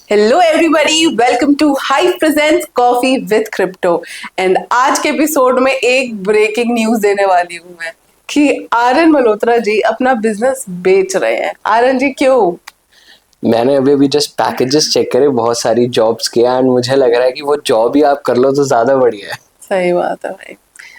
Hello everybody, welcome to Hive presents coffee with crypto. And आज के episode में एक ब्रेकिंग न्यूज देने वाली हूँ मैं कि आर्यन मल्होत्रा जी अपना बिजनेस बेच रहे हैं। आर्यन जी क्यों? मैंने अभी जस्ट पैकेजेस चेक करे, बहुत सारी जॉब्स किया एंड मुझे लग रहा है कि वो जॉब ही आप कर लो तो ज्यादा बढ़िया है। सही बात है भाई।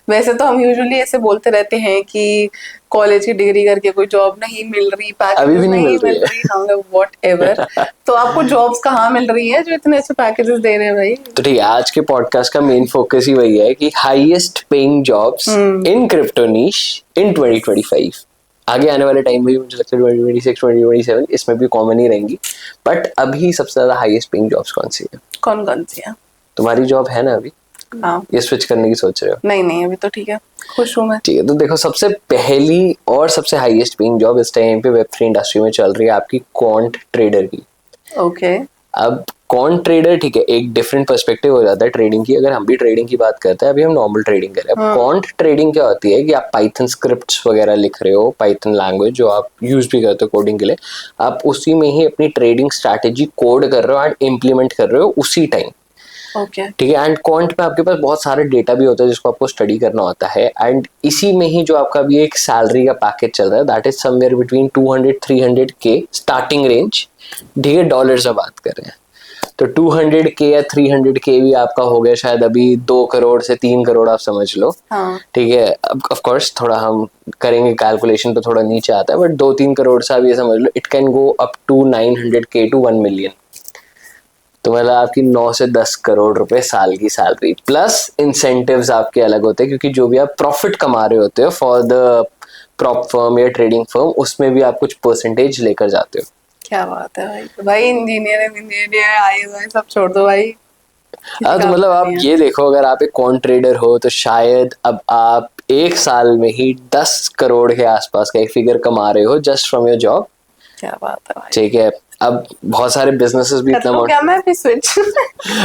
वैसे तो हम यूजुअली ऐसे बोलते रहते हैं कि कॉलेज की डिग्री करके कोई जॉब नहीं मिल रही, अभी पैकेजेस भी नहीं नहीं मिल रही मिल रही, हम लोग वॉट एवर। तो आपको जॉब्स कहाँ मिल रही है जो इतने अच्छे पैकेजेस दे रहे हैं भाई? तो ठीक है, आज के पॉडकास्ट का मेन फोकस ही वही है कि highest paying jobs in crypto niche in 2025। आगे आने वाले टाइम में भी मुझे लगता है 2026 2027 इसमें भी कॉमन ही रहेंगी, बट अभी सबसे ज्यादा हाईएस्ट पेइंग जॉब्स कौन सी है? कौन कौन सी है? तुम्हारी जॉब है ना अभी? हाँ। ये स्विच करने की सोच रहे हो? नहीं अभी तो ठीक है, खुश हूँ मैं। ठीक है, तो देखो सबसे पहली और सबसे हाईएस्ट पेइंग जॉब इस टाइम पे वेब3 इंडस्ट्री में चल रही है आपकी क्वांट ट्रेडर की। ओके। अब क्वांट ट्रेडर, ठीक है, एक डिफरेंट पर्सपेक्टिव हो जाता है ट्रेडिंग की। अगर हम भी ट्रेडिंग की बात करते हैं, अभी हम नॉर्मल ट्रेडिंग कर रहे हैं। अब क्वांट ट्रेडिंग क्या होती है कि आप पाइथन स्क्रिप्ट्स वगैरह लिख रहे हो, पाइथन लैंग्वेज जो आप यूज भी करते हो कोडिंग के लिए, आप उसी में ही अपनी ट्रेडिंग स्ट्रैटेजी कोड कर रहे हो एंड इम्प्लीमेंट कर रहे हो उसी टाइम। ओके। ठीक है, एंड क्वांट में आपके पास बहुत सारे डेटा भी होता है जिसको आपको स्टडी करना होता है, एंड इसी में ही जो आपका भी एक सैलरी का पैकेज चल रहा है, that is somewhere between 200-300K starting range. ठीक है, डॉलर से बात कर रहे हैं तो 200K या 300K भी आपका हो गया शायद अभी 2 करोड़ से 3 करोड़, आप समझ लो। हाँ। ठीक है, अब ऑफ कोर्स थोड़ा हम करेंगे कैलकुलेशन तो थोड़ा नीचे आता है, बट 2-3 करोड़ से आप ये समझ लो it can go up to 900K to 1 million. तो मतलब आपकी 9 से 10 करोड़ रुपए साल की सैलरी प्लस इंसेंटिव्स आपके अलग होते हैं, क्योंकि जो भी आप प्रॉफिट कमा रहे होते हो फॉर द प्रॉप फर्म या ट्रेडिंग फर्म, उसमें भी आप कुछ परसेंटेज लेकर जाते हो। क्या बात है भाई। भाई इंजीनियर आईएएस सब छोड़ दो भाई। तो मतलब आप ये देखो, अगर आप एक क्वांट ट्रेडर हो तो शायद अब आप एक साल में ही 10 करोड़ के आसपास का एक फिगर कमा रहे हो जस्ट फ्रॉम योर जॉब। क्या बात है भाई। ठीक है, अब बहुत सारे बिजनेसेस भी इतना क्या मैं भी स्विच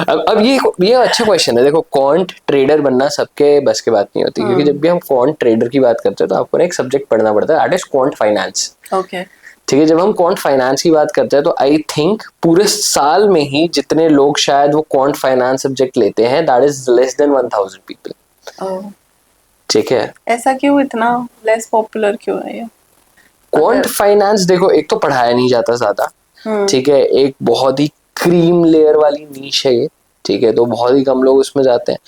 अब ये अच्छा क्वेश्चन है। देखो, क्वांट ट्रेडर बनना सबके बस की बात नहीं होती, क्योंकि जब भी हम क्वांट ट्रेडर की बात करते हैं तो आपको ना एक सब्जेक्ट पढ़ना पड़ता है, that is quant finance. Okay. ठीक है, जब हम क्वांट फाइनेंस की बात करते हैं तो आई थिंक पूरे साल में ही जितने लोग शायद वो क्वांट फाइनेंस सब्जेक्ट लेते हैं, that is less than 1000 people. ठीक है, ऐसा क्यों, इतना लेस पॉपुलर क्यों है ये? क्वांट फाइनेंस देखो, एक तो पढ़ाया नहीं जाता ज्यादा। ठीक है, एक बहुत ही क्रीम लेयर वाली नीश है ये। ठीक है, तो बहुत ही कम लोग उसमें जाते हैं।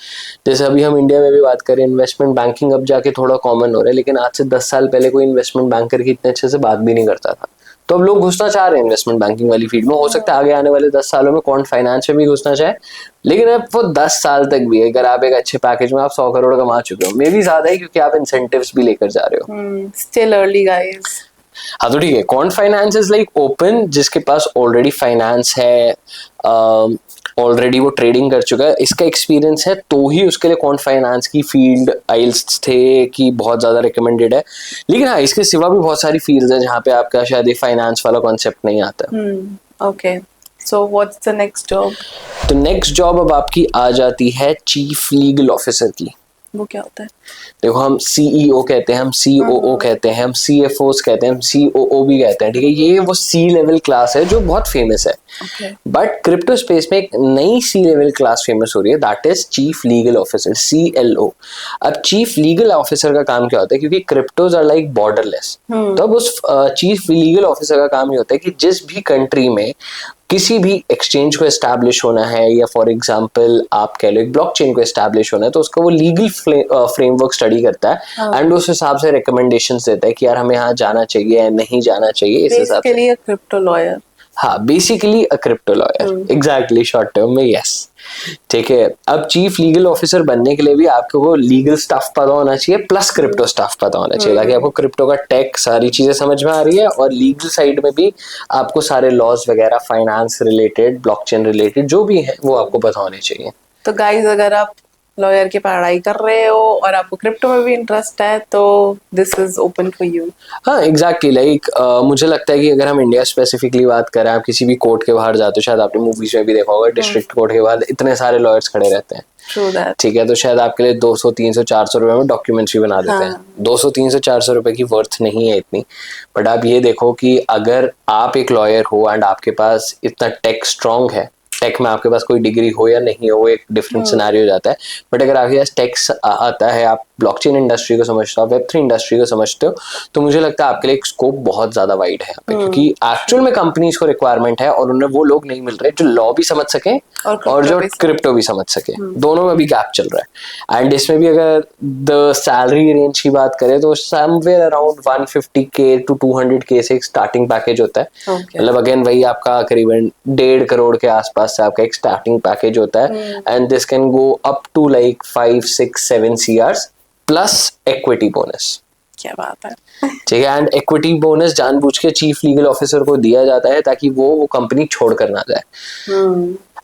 जैसे अभी हम इंडिया में भी बात करें, इन्वेस्टमेंट बैंकिंग अब जाके थोड़ा कॉमन हो रहा है, लेकिन आज से 10 साल पहले कोई इन्वेस्टमेंट बैंकर की इतने अच्छे से बात भी नहीं करता था। तो अब लोग घुसना चाह रहे हैं इन्वेस्टमेंट बैंकिंग वाली फील्ड में। हो सकता है आगे आने वाले 10 सालों में क्वांट फाइनेंस में भी घुसना चाहे, लेकिन अब वो 10 साल तक भी अगर आप एक अच्छे पैकेज में आप 100 करोड़ कमा चुके हो, मे भी ज्यादा है, क्योंकि आप इंसेंटिव्स भी लेकर जा रहे हो। Still early guys. हाँ, तो ठीक है, quant finance is like open, जिसके पास ऑलरेडी फाइनेंस है, ऑलरेडी वो ट्रेडिंग कर चुका है, इसका एक्सपीरियंस है, तो ही उसके लिए क्वांट फाइनेंस की फील्ड आइल्स थे कि बहुत ज्यादा रिकमेंडेड है। लेकिन हाँ, इसके सिवा भी बहुत सारी फील्ड्स हैं जहाँ पे आपका शायद ये फाइनेंस वाला कॉन्सेप्ट नहीं आता। Okay, so what's the next job? तो नेक्स्ट जॉब अब आपकी आ जाती है चीफ लीगल ऑफिसर की। वो क्या होता है? देखो, हम सीईओ कहते हैं, हम सीओओ कहते हैं, हम सीएफओस कहते हैं, हम सीओओ भी कहते हैं। ठीक है, ये वो सी लेवल क्लास है जो बहुत फेमस है। बट क्रिप्टो स्पेस में एक नई सी लेवल क्लास फेमस हो रही है, that is chief legal officer, CLO। अब चीफ लीगल ऑफिसर का काम क्या होता है, क्योंकि क्रिप्टोज आर लाइक बॉर्डरलेस, तो अब उस चीफ लीगल ऑफिसर का काम ये होता है कि जिस भी कंट्री में किसी भी एक्सचेंज को एस्टैब्लिश होना है, या फॉर एग्जांपल आप कह लो एक ब्लॉकचेन को एस्टैब्लिश होना है, तो उसका वो लीगल फ्रेमवर्क स्टडी करता है एंड उस हिसाब से रिकमेंडेशंस देता है कि यार हमें यहाँ जाना चाहिए या नहीं जाना चाहिए, इस हिसाब से। Crypto lawyer. हाँ, basically a crypto lawyer, exactly, short term में, यस। ठीक है, अब चीफ लीगल ऑफिसर बनने के लिए भी आपको लीगल स्टफ पता होना चाहिए प्लस क्रिप्टो स्टफ पता होना चाहिए, ताकि आपको क्रिप्टो का टेक सारी चीजें समझ में आ रही है, और लीगल साइड में भी आपको सारे लॉज वगैरह, फाइनेंस रिलेटेड, ब्लॉकचेन रिलेटेड जो भी है वो आपको पता होने चाहिए। तो गाइस, अगर आप लॉयर की पढ़ाई कर रहे हो और आपको क्रिप्टो में भी इंटरेस्ट है तो this is open for you. हाँ, एग्जैक्टली, लाइक मुझे लगता है कि अगर हम इंडिया स्पेसिफिकली बात करें, आप किसी भी कोर्ट के बाहर जाते हो, शायद आपने मूवीज में भी देखा होगा, डिस्ट्रिक्ट कोर्ट के बाहर इतने सारे लॉयर्स खड़े रहते हैं। True that. ठीक है, तो शायद आपके लिए 200 300 400 रुपए में डॉक्यूमेंट्री बना देते हैं। 200 300 400 रुपए की वर्थ नहीं है इतनी, बट आप ये देखो कि अगर आप एक लॉयर हो एंड आपके पास इतना टेक स्ट्रांग है, टेक में आपके पास कोई डिग्री हो या नहीं हो वो एक डिफरेंट सिनेरियो हो जाता है, बट अगर आपके पास टेक आता है, आप ब्लॉकचेन इंडस्ट्री को समझते हो, आप वेब3 इंडस्ट्री को समझते हो, तो मुझे लगता है आपके लिए एक स्कोप बहुत ज्यादा वाइड है यहाँ पे, क्योंकि एक्चुअल में कंपनीज को रिक्वायरमेंट है और उन्हें वो लोग नहीं मिल रहे जो लॉ भी समझ सके और जो क्रिप्टो भी समझ सके। दोनों में भी गैप चल रहा है। एंड इसमें भी अगर द सैलरी रेंज की बात करें तो somewhere around 150K to 200K से एक स्टार्टिंग पैकेज होता है। मतलब अगेन वही आपका करीबन 1.5 करोड़ के आसपास से आपका एक स्टार्टिंग पैकेज होता है, and this can go up to like 5 6 7 CRs plus equity bonus. क्या बात है। ठीक है, एंड इक्विटी बोनस जानबूझ के चीफ लीगल ऑफिसर को दिया जाता है ताकि वो कंपनी छोड़ कर ना जाए।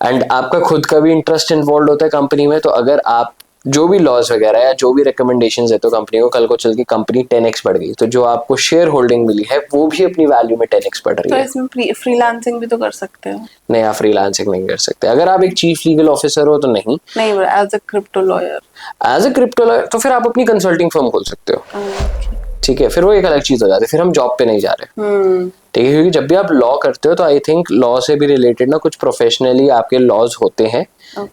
एंड आपका खुद का भी इंटरेस्ट इन्वॉल्व होता है कंपनी में, तो अगर आप जो भी लॉज वगैरह या जो भी रिकमेंडेशंस है तो कंपनी को, कल को चल के कंपनी 10x बढ़ गई तो जो आपको शेयर होल्डिंग मिली है वो भी अपनी वैल्यू में 10x बढ़ रही है। तो इसमें फ्रीलांसिंग भी तो कर सकते हो? नहीं, आप फ्रीलांसिंग नहीं कर सकते। अगर आप एक चीफ लीगल ऑफिसर हो तो नहीं, as a crypto lawyer. As a crypto lawyer तो फिर आप अपनी कंसल्टिंग फर्म खोल सकते हो। ठीक है, फिर वो एक अलग चीज हो जाती है, फिर हम जॉब पे नहीं जा रहे। ठीक है, क्योंकि जब भी आप लॉ करते हो तो आई थिंक लॉ से भी रिलेटेड ना कुछ प्रोफेशनली आपके लॉज होते हैं।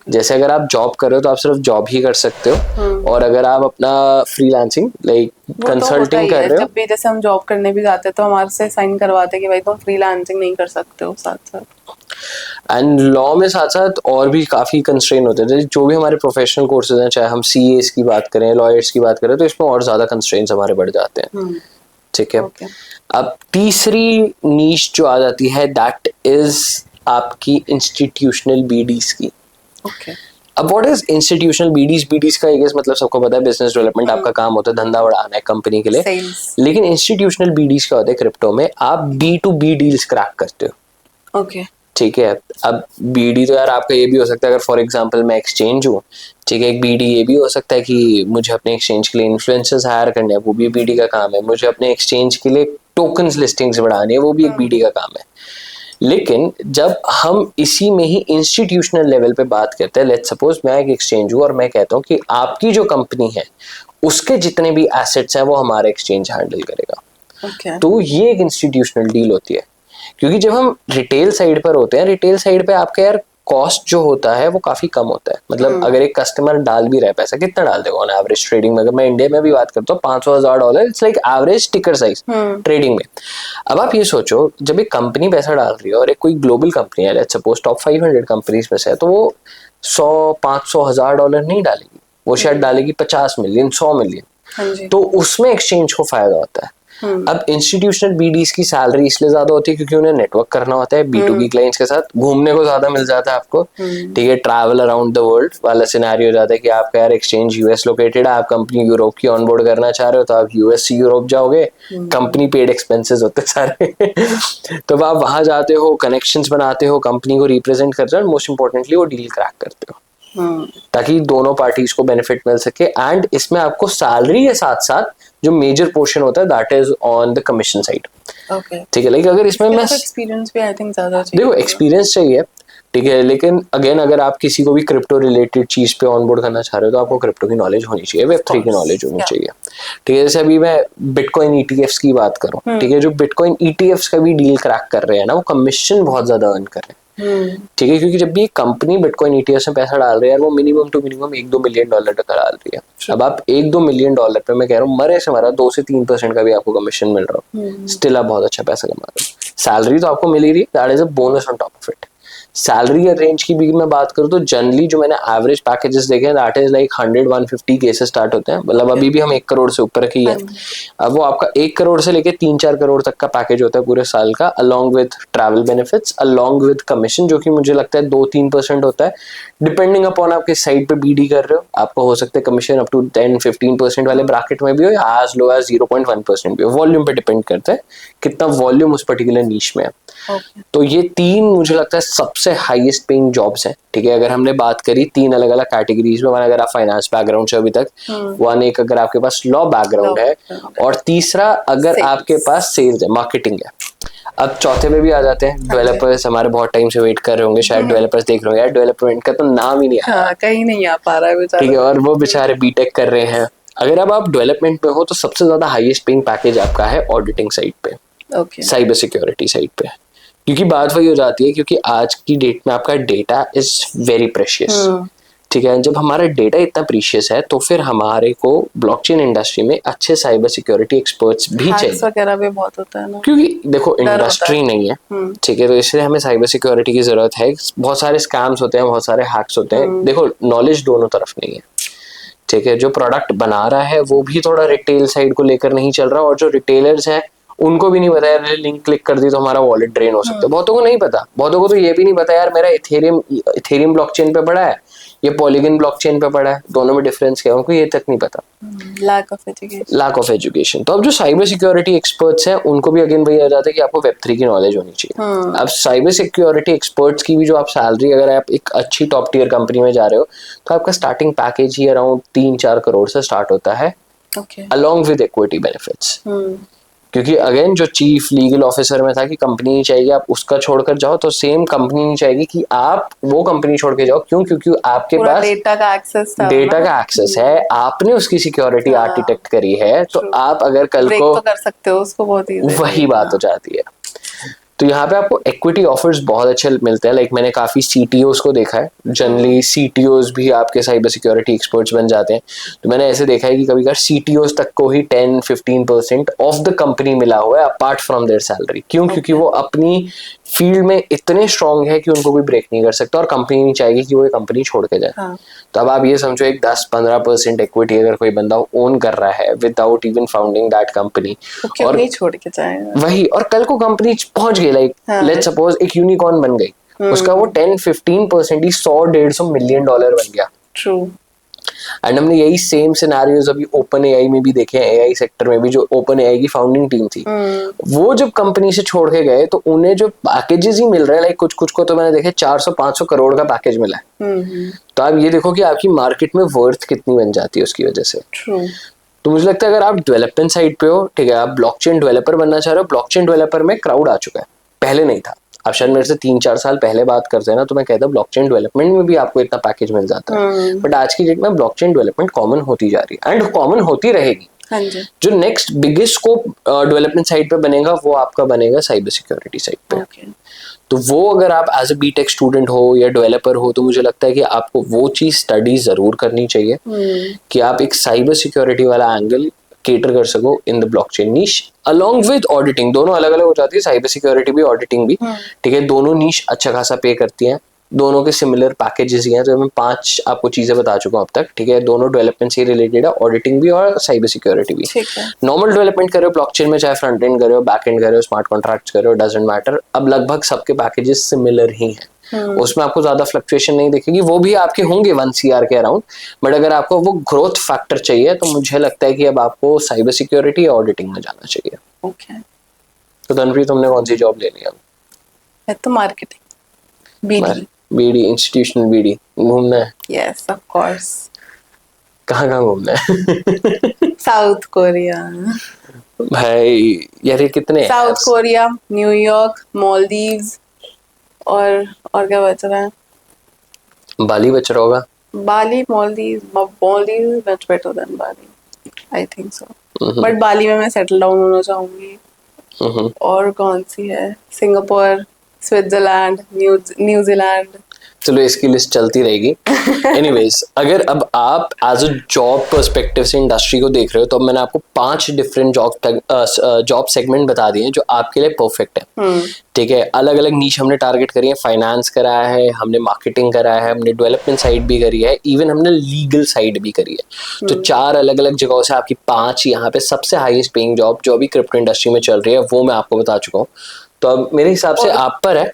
जैसे अगर आप जॉब कर रहे हो तो आप सिर्फ जॉब ही कर सकते हो, और अगर आप अपना फ्रीलांसिंग लाइक कंसल्टिंग कर रहे हो, जब भी जैसे हम जॉब करने भी जाते हैं तो हमारे से साइन करवाते हैं कि भाई तुम फ्रीलांसिंग नहीं कर सकते हो साथ साथ। एंड लॉ में साथ साथ और भी काफी कंस्ट्रेन होते हैं। जो भी हमारे प्रोफेशनल कोर्सेज हैं, चाहे हम CAs की बात करें, लॉयर्स की बात करें, तो इसमें और ज्यादा कंस्ट्रेंट्स हमारे बढ़ जाते हैं। ठीक है, अब तीसरी नीश जो आ जाती है दैट इज आपकी इंस्टीट्यूशनल BDs की। अब व्हाट इज इंस्टीट्यूशनल BDs का एक मतलब सबको पता है, बिजनेस डेवलपमेंट आपका काम होता है, धंधा बढ़ाना है कंपनी के लिए। लेकिन इंस्टीट्यूशनल BDs का होता है क्रिप्टो में, आप B2B डील्स क्रैक करते हो। ठीक है, अब BD तो यार आपका ये भी हो सकता है, अगर फॉर एग्जांपल मैं एक्सचेंज हूँ, ठीक है, एक BD ये भी हो सकता है कि मुझे अपने एक्सचेंज के लिए इन्फ्लुएंसर्स हायर करने हैं, वो भी BD का काम है। मुझे अपने एक्सचेंज के लिए टोकन्स लिस्टिंग्स बढ़ानी है, वो भी एक BD का काम है। लेकिन जब हम इसी में ही इंस्टीट्यूशनल लेवल पे बात करते हैं, लेट्स सपोज मैं एक एक्सचेंज हूँ और मैं कहता हूँ कि आपकी जो कंपनी है उसके जितने भी एसेट्स हैं वो हमारा एक्सचेंज हैंडल करेगा। तो ये एक इंस्टीट्यूशनल डील होती है, क्योंकि जब हम रिटेल साइड पर होते हैं, रिटेल साइड पे आपका यार कॉस्ट जो होता है वो काफी कम होता है। मतलब अगर एक कस्टमर डाल भी रहा है पैसा, कितना डाल देगा ऑन एवरेज ट्रेडिंग में? अगर मैं इंडिया में भी बात करता हूँ, $500,000 इट्स लाइक एवरेज टिकर साइज ट्रेडिंग में। अब आप ये सोचो, जब एक कंपनी पैसा डाल रही है और एक कोई ग्लोबल कंपनी है, लेट्स सपोज टॉप 500 कंपनीज में से है, तो वो 100 500 हजार डॉलर नहीं डालेगी, वो शायद डालेगी 50 मिलियन 100 मिलियन। तो उसमें एक्सचेंज को फायदा होता है। अब इंस्टीट्यूशनल BDs की सैलरी इसलिए ज्यादा होती है क्योंकि उन्हें नेटवर्क करना होता है B2B क्लाइंट्स के साथ, घूमने को ज्यादा मिल जाता है आपको। ठीक है, ट्रैवल अराउंड द वर्ल्ड वाला सिनेरियो हो जाता है कि आपका यार एक्सचेंज US लोकेटेड है, आप कंपनी यूरोप की ऑनबोर्ड करना चाह रहे हो तो आप US से यूरोप जाओगे, कंपनी पेड एक्सपेंसेस होते हैं सारे तो आप वहां जाते हो, कनेक्शंस बनाते हो, कंपनी को रिप्रेजेंट करते हो, मोस्ट इंपॉर्टेंटली वो डील क्रैक करते हो ताकि दोनों पार्टीज को बेनिफिट मिल सके। एंड इसमें आपको सैलरी के साथ साथ जो मेजर पोर्शन होता है that is on the commission side. ठीक है, लेकिन अगर इसमें मैं एक्सपीरियंस भी आई थिंक ज्यादा चाहिए। देखो एक्सपीरियंस चाहिए, ठीक है, लेकिन अगेन अगर आप किसी को भी क्रिप्टो रिलेटेड चीज पे ऑनबोर्ड करना चाह रहे हो तो आपको क्रिप्टो की नॉलेज होनी चाहिए, वेब3 की नॉलेज होनी चाहिए। ठीक है, जैसे अभी मैं बिटकॉइन ETFs की बात करूं, ठीक है, जो बिटकॉइन ETFs का भी डील क्रैक कर रहे हैं ना, वो कमीशन बहुत ज्यादा अर्न कर रहे हैं। ठीक है, क्योंकि जब भी कंपनी बिटकॉइन ETFs में पैसा डाल रही है वो मिनिमम टू मिनिमम $1-2 मिलियन डाल रही है। अब आप $1-2 मिलियन पे, मैं कह रहा हूँ मरे से मरा 2 से 3% का भी आपको कमीशन मिल रहा हो, स्टिल आप बहुत अच्छा पैसा कमा रहे हो। सैलरी तो आपको मिल ही रही है, that is a bonus on top of it. Salary range की भी मैं बात करूँ तो जनरली जो मैंने एवरेज पैकेजेस देखे हैं that is like 100-150 cases start होते हैं। मतलब अभी भी हम 1 करोड़ से ऊपर की है। अब वो आपका 1 करोड़ से लेके 3-4 करोड़ तक का पैकेज होता है पूरे साल का, along with travel benefits, along with commission, जो कि मुझे लगता है 2-3% होता है डिपेंडिंग अपॉन आप किस साइड पे BD कर रहे हो। आपको हो सकता है कमीशन अप टू 10-15% वाले ब्रैकेट में भी हो, या एज लो एज 0.1% भी हो। वॉल्यूम पे डिपेंड करता है कितना वॉल्यूम उस पर्टिकुलर नीश में है। तो ये 3 मुझे लगता है सबसे हाईएस्ट पेइंग जॉब्स हैं। ठीक है, अगर हमने बात करी 3 अलग अलग कैटेगरीज में, अगर आप फाइनेंस बैकग्राउंड से अभी तक, वन एक अगर आपके पास लॉ बैकग्राउंड है, और तीसरा अगर आपके पास सेल्स है, मार्केटिंग है। अब चौथे पे भी आ जाते हैं डेवलपर्स। हमारे बहुत टाइम से वेट कर रहे होंगे, शायद डेवलपर्स देख रहे होंगे यार डेवलपमेंट का तो नाम ही नहीं आया। हाँ, कहीं नहीं आ पा रहा है बेचारा। ठीक है, और वो बेचारे बीटेक कर रहे हैं। अगर अब आप डेवलपमेंट में हो तो सबसे ज्यादा हाईएस्ट पेइंग पैकेज आपका है ऑडिटिंग साइड पे, ओके, साइबर सिक्योरिटी साइड पे। क्योंकि बात वही हो जाती है, क्योंकि आज की डेट में आपका डेटा इज वेरी प्रेशियस। ठीक है, जब हमारा डेटा इतना प्रीशियस है तो फिर हमारे को ब्लॉकचेन इंडस्ट्री में अच्छे साइबर सिक्योरिटी एक्सपर्ट्स भी चाहिए, वगैरह भी बहुत होता है ना, क्योंकि देखो इंडस्ट्री नहीं है। ठीक है, तो इसलिए हमें साइबर सिक्योरिटी की जरूरत है। बहुत सारे स्कैम्स होते हैं, बहुत सारे हैक्स होते हैं। देखो नॉलेज दोनों तरफ नहीं है। ठीक है, जो प्रोडक्ट बना रहा है वो भी थोड़ा रिटेल साइड को लेकर नहीं चल रहा, और जो रिटेलर्स हैं उनको भी नहीं पता यार लिंक क्लिक कर दी तो हमारा वॉलेट ड्रेन हो सकता है। बहुतों को नहीं पता, बहुतों को तो ये भी नहीं पता यार मेरा इथेरियम ब्लॉकचेन पे पड़ा है, ये पॉलीगन ब्लॉकचेन पे पड़ा है, दोनों में डिफरेंस क्या है उनको ये तक नहीं पता। Lack of education. तो अब जो साइबर सिक्योरिटी एक्सपर्ट्स हैं उनको भी अगेन वही आ जाता है कि आपको वेब3 की नॉलेज होनी चाहिए। अब साइबर सिक्योरिटी एक्सपर्ट्स की भी जो आप सैलरी, अगर आप एक अच्छी टॉप टियर कंपनी में जा रहे हो तो आपका स्टार्टिंग पैकेज ही अराउंड 3-4 करोड़ से स्टार्ट होता है, अलॉन्ग विद इक्विटी बेनिफिट्स। क्योंकि अगेन जो चीफ लीगल ऑफिसर में था कि कंपनी नहीं चाहिए आप उसका छोड़कर जाओ, तो सेम कंपनी नहीं चाहिए कि आप वो कंपनी छोड़ के जाओ। क्यों? क्योंकि आपके पास डेटा का एक्सेस है, आपने उसकी सिक्योरिटी आर्किटेक्ट करी है, तो आप अगर कल को तो कर सकते हो उसको, बहुत इजी वही बात हो जाती है। तो यहाँ पे आपको इक्विटी ऑफर्स बहुत अच्छे मिलते हैं। लाइक मैंने काफी सीटीओस को देखा है, जनरली सीटीओस भी आपके साइबर सिक्योरिटी एक्सपर्ट्स बन जाते हैं। तो मैंने ऐसे देखा है कि कभी कभी सीटीओस तक को ही 10-15% ऑफ द कंपनी मिला हुआ है अपार्ट फ्रॉम देयर सैलरी। क्यों? क्योंकि वो अपनी फील्ड में इतने स्ट्रांग है कि उनको कोई ब्रेक नहीं कर सकता, और कंपनी नहीं चाहेगी कि वो ये कंपनी छोड़ के जाए। तो अब आप ये समझो एक 10-15% इक्विटी अगर कोई बंदा ओन कर रहा है without even founding that company, और नहीं छोड़ के जाएगा वही, और कल को कंपनी पहुंच गई, लाइक लेट्स सपोज एक यूनिकॉर्न बन गई, उसका वो 10-15% ही $100-150 मिलियन बन गया। ट्रू। एंड हमने यही सेम सिनेरियोज अभी ओपन एआई में भी देखे हैं। एआई सेक्टर में भी जो ओपन एआई की फाउंडिंग टीम थी, वो जब कंपनी से छोड़ के गए तो उन्हें जो पैकेजेस ही मिल रहे हैं, लाइक कुछ को तो मैंने देखे 400-500 करोड़ का पैकेज मिला है। तो आप ये देखो कि आपकी मार्केट में वर्थ कितनी बन जाती है उसकी वजह से। तो मुझे लगता है अगर आप डेवलपमेंट साइड पे हो, ठीक है, आप ब्लॉकचेन डेवलपर बनना चाह रहे हो, ब्लॉकचेन डेवलपर में क्राउड आ चुका है, पहले नहीं था। आप शायद मेरे से 3-4 साल पहले बात करते हैं ना, तो मैं कहता ब्लॉकचेन डेवलपमेंट में भी आपको इतना पैकेज मिल जाता है। बट आज की डेट में ब्लॉकचेन डेवलपमेंट कॉमन होती जा रही है, एंड कॉमन होती रहेगी। जो next biggest scope development side पे बनेगा वो आपका बनेगा साइबर सिक्योरिटी साइड पे। तो वो अगर आप एज ए बीटेक स्टूडेंट हो या डेवलपर हो, तो मुझे लगता है कि आपको वो चीज स्टडी जरूर करनी चाहिए कि आप एक साइबर सिक्योरिटी वाला एंगल केटर कर सको in the blockchain niche, along with auditing. दोनों अलग अलग हो जाती है, साइबर सिक्योरिटी भी ऑडिटिंग भी। ठीक है, दोनों नीश अच्छा खासा पे करती हैं, दोनों के सिमिलर पैकेजेस ही हैं। तो मैं 5 आपको चीजें बता चुका हूं अब तक। ठीक है, दोनों डेवलपमेंट से रिलेटेड है, ऑडिटिंग भी और साइबर सिक्योरिटी भी। नॉर्मल डेवलपमेंट कर रहे हो ब्लॉकचेन में, चाहे फ्रंट एंड कर रहे हो, बैक एंड कर रहे हो, स्मार्ट कॉन्ट्रैक्ट्स कर रहे हो, डजंट मैटर। अब लगभग सबके पैकेजेस सिमिलर ही हैं, उसमें आपको ज्यादा फ्लक्चुएशन नहीं दिखेगी। वो भी आपके होंगे 1 CR के अराउंड, बट अगर आपको वो ग्रोथ फैक्टर चाहिए तो मुझे लगता है कि अब आपको साइबर सिक्योरिटी या ऑडिटिंग में जाना चाहिए। तो तनप्रीत, तुमने कौन सी जॉब ले लिया? मैं तो मार्केटिंग, बीडी, इंस्टीट्यूशनल बीडी घूमना है। Yes of course. कहाँ घूमना है? साउथ कोरिया भाई यार, ये कितने? साउथ कोरिया, न्यूयॉर्क, मालदीव्स, और क्या बच रहा है? बाली बच रहा होगा। Bali, Maldives much better than Bali, I think so. But Bali में मैं सेटल डाउन होना चाहूंगी। और कौन सी है? Singapore, Switzerland, New Zealand. चलो इसकी लिस्ट चलती रहेगी। एनीवेज, अगर अब आप एज अ जॉब पर्सपेक्टिव से इंडस्ट्री को देख रहे हो, तो मैंने आपको 5 डिफरेंट जॉब सेगमेंट बता दिए हैं जो आपके लिए परफेक्ट है। ठीक है, अलग अलग नीश हमने टारगेट करी है। फाइनेंस कराया है हमने, मार्केटिंग कराया है हमने, डेवलपमेंट साइड भी करी है, इवन हमने लीगल साइड भी करी है। तो 4 अलग अलग जगहों से आपकी 5 यहाँ पे सबसे हाईएस्ट पेइंग जॉब जो अभी क्रिप्टो इंडस्ट्री में चल रही है वो मैं आपको बता चुका हूँ। तो अब मेरे हिसाब से आप पर है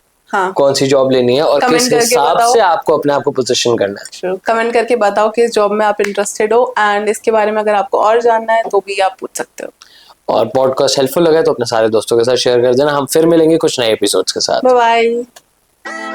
कौन सी जॉब लेनी है और किस हिसाब से आपको अपने आप को पोजीशन करना है। कमेंट करके बताओ किस जॉब में आप इंटरेस्टेड हो, एंड इसके बारे में अगर आपको और जानना है तो भी आप पूछ सकते हो। और पॉडकास्ट हेल्पफुल लगा तो अपने सारे दोस्तों के साथ शेयर कर देना। हम फिर मिलेंगे कुछ नए एपिसोड्स के साथ। Bye bye.